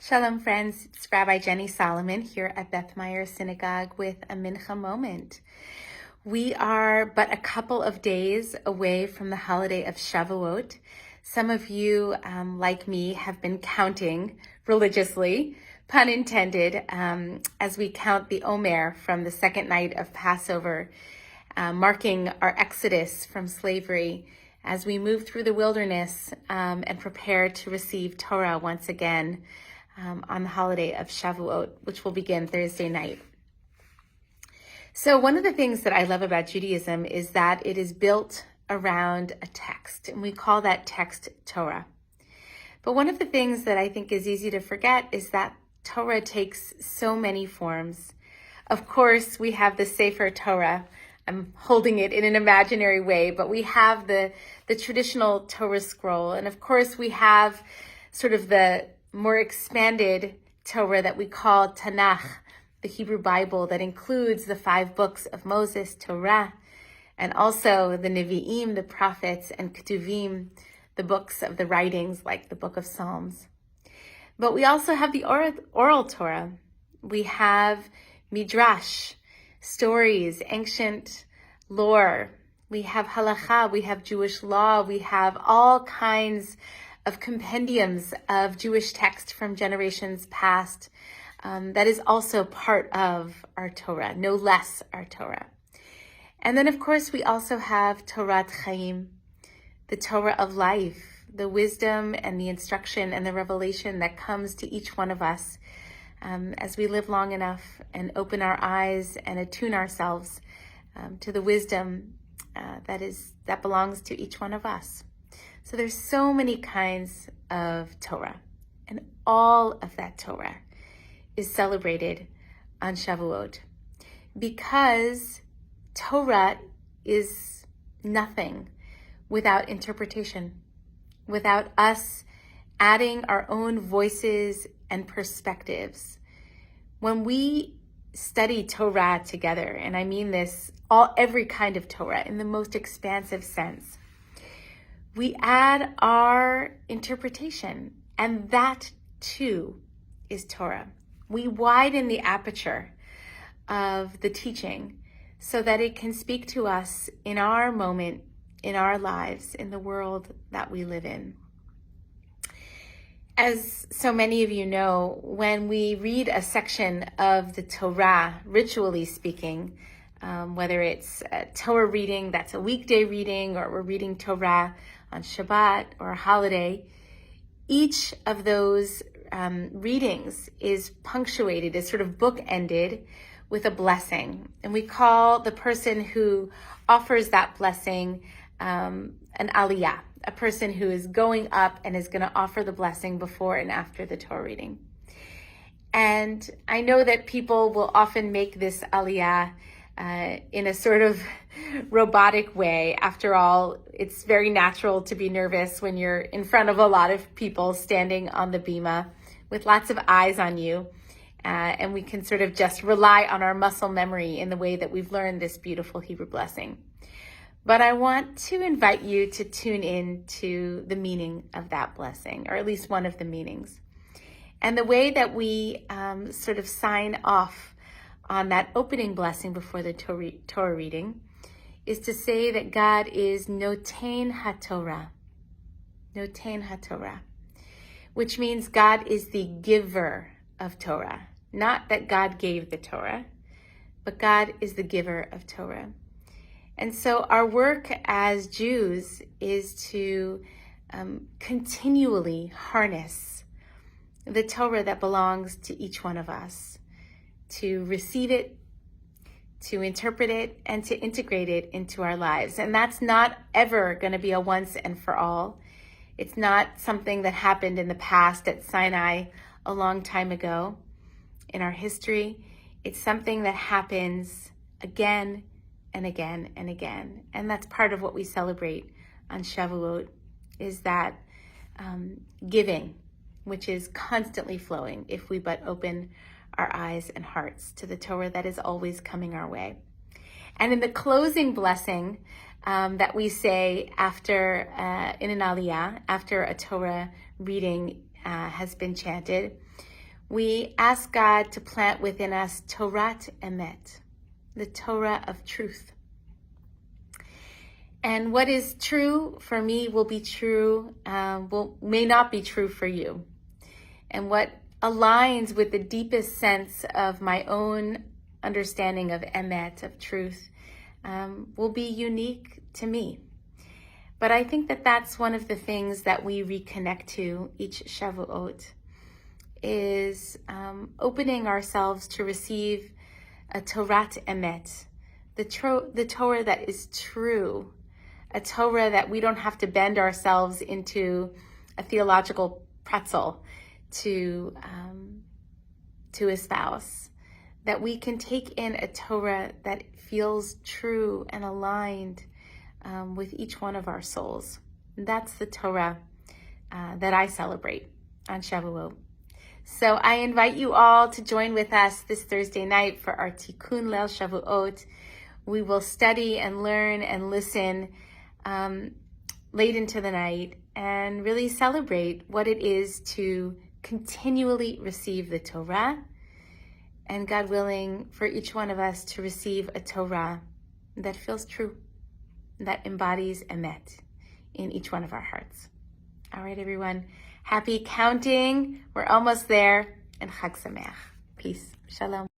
Shalom, friends. It's Rabbi Jenny Solomon here at Beth Meyer Synagogue with a Mincha moment. We are but a couple of days away from the holiday of Shavuot. Some of you, like me, have been counting religiously, pun intended, as we count the Omer from the second night of Passover, marking our exodus from slavery as we move through the wilderness and prepare to receive Torah once again on the holiday of Shavuot, which will begin Thursday night. So one of the things that I love about Judaism is that it is built around a text, and we call that text Torah. But one of the things that I think is easy to forget is that Torah takes so many forms. Of course, we have the Sefer Torah. I'm holding it in an imaginary way, but we have the traditional Torah scroll. And of course, we have sort of the more expanded Torah that we call Tanakh, the Hebrew Bible that includes the 5 books of Moses, Torah, and also the Nevi'im, the prophets, and Ketuvim, the books of the writings like the book of Psalms. But we also have the oral Torah. We have Midrash, stories, ancient lore. We have halakha, we have Jewish law, we have all kinds of compendiums of Jewish text from generations past. That is also part of our Torah, no less our Torah. And then, of course, we also have Torat Chaim, the Torah of life, the wisdom and the instruction and the revelation that comes to each one of us as we live long enough and open our eyes and attune ourselves to the wisdom that belongs to each one of us. So there's so many kinds of Torah, and all of that Torah is celebrated on Shavuot because Torah is nothing without interpretation, without us adding our own voices and perspectives. When we study Torah together, and I mean this, every kind of Torah in the most expansive sense, we add our interpretation, and that too is Torah. We widen the aperture of the teaching so that it can speak to us in our moment, in our lives, in the world that we live in. As so many of you know, when we read a section of the Torah, ritually speaking, whether it's a Torah reading that's a weekday reading, or we're reading Torah on Shabbat or a holiday, each of those readings is punctuated, is sort of bookended with a blessing. And we call the person who offers that blessing an aliyah, a person who is going up and is going to offer the blessing before and after the Torah reading. And I know that people will often make this aliyah in a sort of robotic way. After all, it's very natural to be nervous when you're in front of a lot of people standing on the bima with lots of eyes on you. And we can sort of just rely on our muscle memory in the way that we've learned this beautiful Hebrew blessing. But I want to invite you to tune in to the meaning of that blessing, or at least one of the meanings. And the way that we sort of sign off on that opening blessing before the Torah reading is to say that God is Noten HaTorah, Noten HaTorah, which means God is the giver of Torah. Not that God gave the Torah, but God is the giver of Torah. And so our work as Jews is to continually harness the Torah that belongs to each one of us, to receive it, to interpret it, and to integrate it into our lives. And that's not ever going to be a once and for all. It's not something that happened in the past at Sinai a long time ago in our history. It's something that happens again and again and again. And that's part of what we celebrate on Shavuot, is that giving, which is constantly flowing if we but open our eyes and hearts to the Torah that is always coming our way. And in the closing blessing that we say after, in an aliyah, after a Torah reading has been chanted, we ask God to plant within us Torat Emet, the Torah of truth. And what is true for me will be true, may not be true for you. And what aligns with the deepest sense of my own understanding of Emet, of truth, will be unique to me. But I think that that's one of the things that we reconnect to each Shavuot, is opening ourselves to receive a Torat Emet, the Torah that is true, a Torah that we don't have to bend ourselves into a theological pretzel to espouse, that we can take in a Torah that feels true and aligned with each one of our souls. And that's the Torah that I celebrate on Shavuot. So I invite you all to join with us this Thursday night for our Tikkun Leil Shavuot. We will study and learn and listen late into the night and really celebrate what it is to continually receive the Torah, and God willing, for each one of us to receive a Torah that feels true, that embodies Emet in each one of our hearts. All right, everyone. Happy counting. We're almost there. And Chag Sameach. Peace. Shalom.